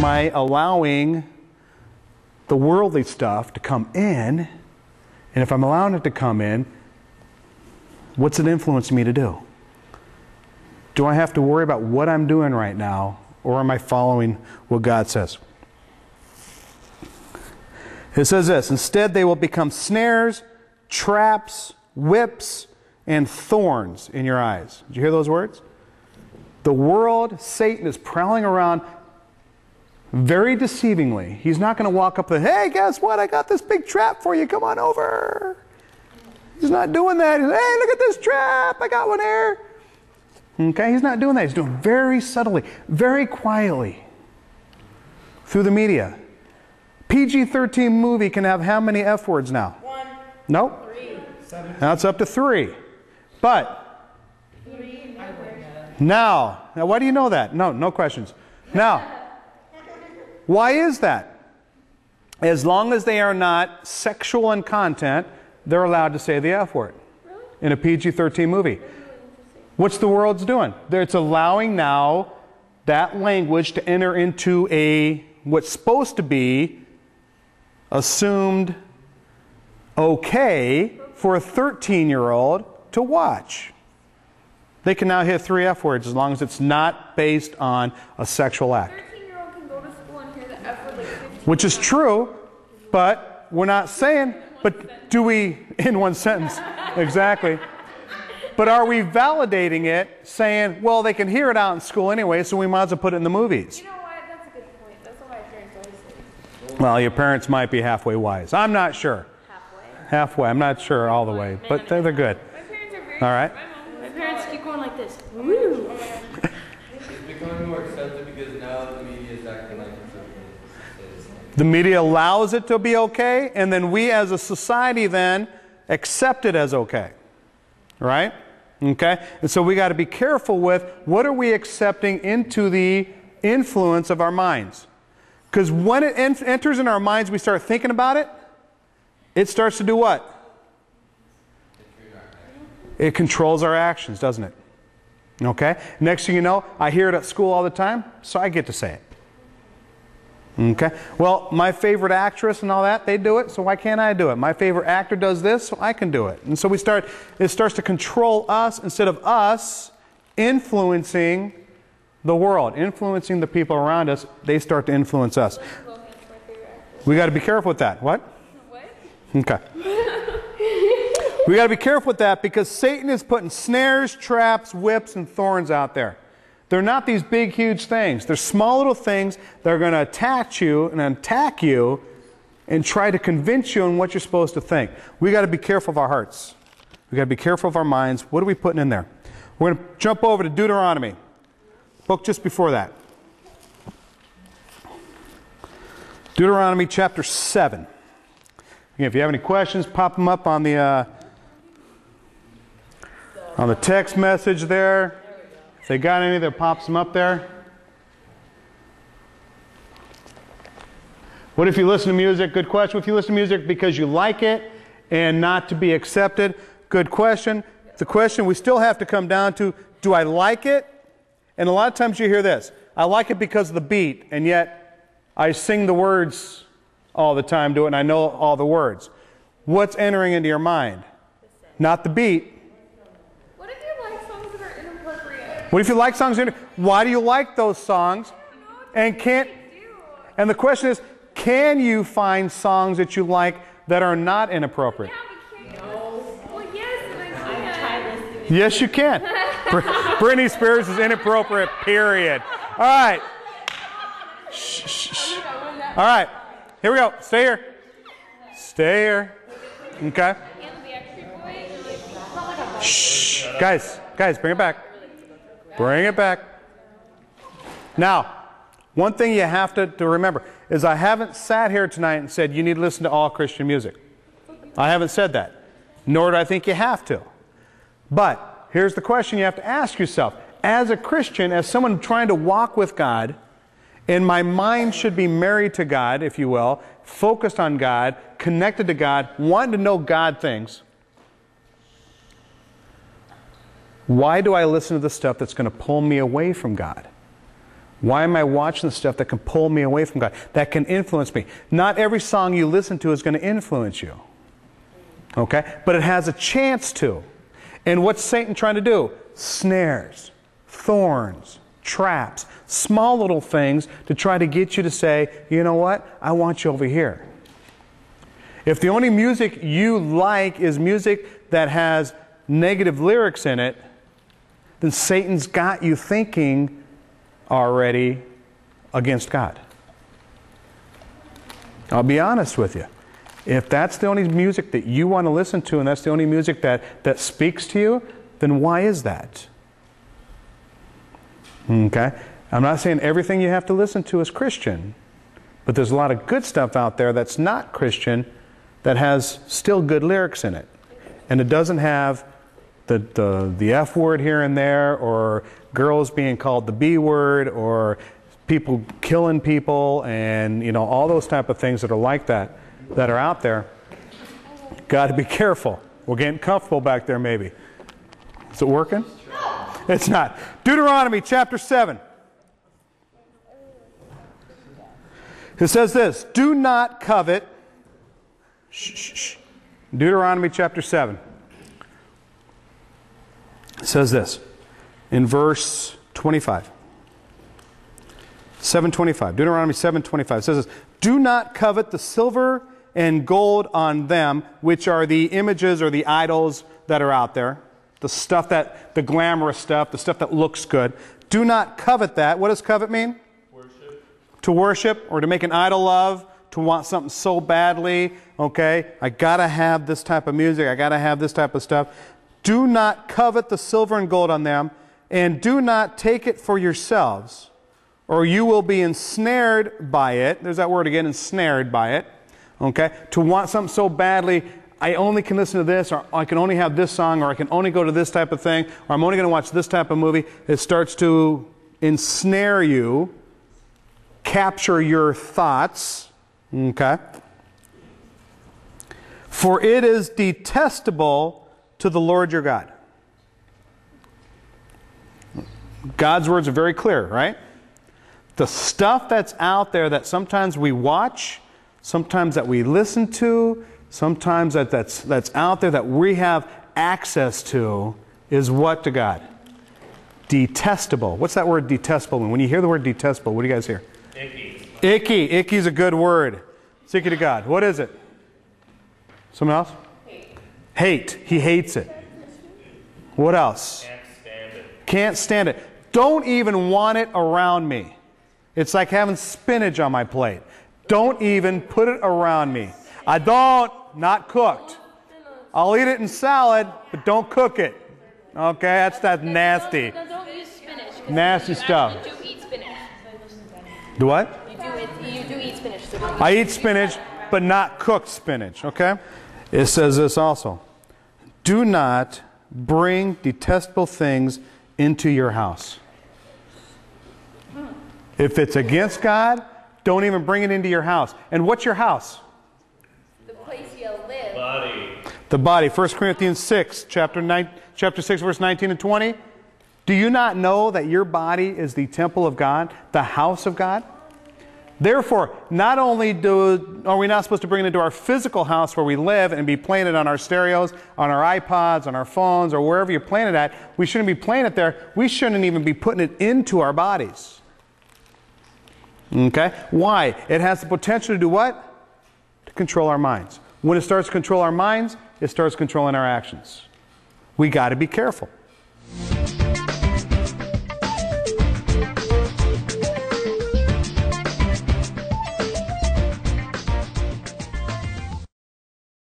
I allowing the worldly stuff to come in? And if I'm allowing it to come in, what's it influencing me to do? Do I have to worry about what I'm doing right now, or am I following what God says? It says this, instead they will become snares, traps, whips, and thorns in your eyes. Did you hear those words? The world, Satan is prowling around very deceivingly. He's not going to walk up and, hey, guess what? I got this big trap for you. Come on over. He's not doing that. He's, hey, look at this trap. I got one here. Okay, he's not doing that. He's doing it very subtly, very quietly through the media. PG-13 movie can have how many F words now? 1. Nope. 3. 7. Now it's up to 3. But 3. now why do you know that? No questions. Now, why is that? As long as they are not sexual in content, they're allowed to say the F word in a PG-13 movie. What's the world's doing? It's allowing now that language to enter into what's supposed to be assumed okay for a 13-year-old to watch. They can now hit 3 F words as long as it's not based on a sexual act. 13-year-old can go to school and hear the F word like 15 Which is true, but we're not saying, but do we, in one sentence, exactly. But are we validating it, saying, well, they can hear it out in school anyway, so we might as well put it in the movies? You know what? That's a good point. That's what my parents always say. Well, your parents might be halfway wise. I'm not sure. Halfway? Halfway. I'm not sure all the way, but they're good. My parents are very All right. My parents keep going like this. Woo! It's becoming more accepted because now the media is acting like it's okay. The media allows it to be okay, and then we as a society then accept it as okay. Right? Okay? And so we got to be careful with what are we accepting into the influence of our minds. Because when it enters in our minds, we start thinking about it, it starts to do what? It controls our actions, doesn't it? Okay? Next thing you know, I hear it at school all the time, so I get to say it. Okay? Well, my favorite actress and all that, they do it, so why can't I do it? My favorite actor does this, so I can do it. And so it starts to control us instead of us influencing the world, influencing the people around us. They start to influence us. We got to be careful with that. What? What? Okay. We got to be careful with that because Satan is putting snares, traps, whips, and thorns out there. They're not these big, huge things. They're small little things that are going to attack you and try to convince you on what you're supposed to think. We got to be careful of our hearts. We got to be careful of our minds. What are we putting in there? We're going to jump over to Deuteronomy, book just before that. Deuteronomy chapter 7. Again, if you have any questions, pop them up on the text message there. If they got any that pops them up there. What if you listen to music? Good question. If you listen to music because you like it and not to be accepted, good question. The question we still have to come down to, do I like it? And a lot of times you hear this, I like it because of the beat, and yet I sing the words all the time to it and I know all the words. What's entering into your mind? Not the beat. What if you like songs that are inappropriate? What if you like songs? Why do you like those songs? And can't? And the question is, can you find songs that you like that are not inappropriate? Yeah, we can't. No. Well, yes, and I can. Yes, you can. Britney Spears is inappropriate, period. All right. Shh, shh, shh. All right. Here we go. Stay here. Stay here. Okay. Shh. Guys, bring it back. Bring it back. Now, one thing you have to remember is I haven't sat here tonight and said you need to listen to all Christian music. I haven't said that. Nor do I think you have to. But here's the question you have to ask yourself. As a Christian, as someone trying to walk with God, and my mind should be married to God, if you will, focused on God, connected to God, wanting to know God things, why do I listen to the stuff that's going to pull me away from God? Why am I watching the stuff that can pull me away from God, that can influence me? Not every song you listen to is going to influence you. Okay? But it has a chance to. And what's Satan trying to do? Snares, thorns, traps, small little things to try to get you to say, you know what? I want you over here. If the only music you like is music that has negative lyrics in it, then Satan's got you thinking already against God. I'll be honest with you. If that's the only music that you want to listen to and that's the only music that speaks to you, then why is that? Okay? I'm not saying everything you have to listen to is Christian, but there's a lot of good stuff out there that's not Christian that has still good lyrics in it. And it doesn't have the F word here and there, or girls being called the B word, or people killing people, and you know, all those type of things that are like that are out there. Got to be careful. We're getting comfortable back there maybe. Is it working? It's not. Deuteronomy chapter 7. It says this, do not covet. Shh, shh, shh. Deuteronomy chapter 7. It says this in verse 25. 7:25. Deuteronomy 7:25. It says this, do not covet the silver and gold on them, which are the images or the idols that are out there. The stuff the glamorous stuff, the stuff that looks good. Do not covet that. What does covet mean? Worship. To worship or to make an idol of, to want something so badly. Okay, I gotta have this type of music. I gotta have this type of stuff. Do not covet the silver and gold on them, and do not take it for yourselves, or you will be ensnared by it. There's that word again, ensnared by it. Okay? To want something so badly, I only can listen to this, or I can only have this song, or I can only go to this type of thing, or I'm only going to watch this type of movie. It starts to ensnare you, capture your thoughts. Okay? For it is detestable to the Lord your God. God's words are very clear, right? The stuff that's out there that sometimes we watch, sometimes that we listen to, sometimes that's out there that we have access to is what to God? Detestable. What's that word detestable mean? When you hear the word detestable, what do you guys hear? Icky. Icky. Icky is a good word. It's icky to God. What is it? Someone else? Hate. He hates it. What else? Can't stand it. Can't stand it. Don't even want it around me. It's like having spinach on my plate. Don't even put it around me. I don't, not cooked. I'll eat it in salad, but don't cook it. Okay, that's nasty. No, don't use spinach. Nasty stuff. You do eat spinach. Do what? You do eat spinach. So I eat spinach, but not cooked spinach, okay? It says this also. Do not bring detestable things into your house. If it's against God, don't even bring it into your house. And what's your house? the place you live. Body. The body. 1 Corinthians 6, chapter 6, verse 19 and 20. Do you not know that your body is the temple of God, the house of God? Therefore, not only are we not supposed to bring it into our physical house where we live and be playing it on our stereos, on our iPods, on our phones, or wherever you're playing it at, we shouldn't be playing it there. We shouldn't even be putting it into our bodies. Okay? Why? It has the potential to do what? To control our minds. When it starts to control our minds, it starts controlling our actions. We got to be careful.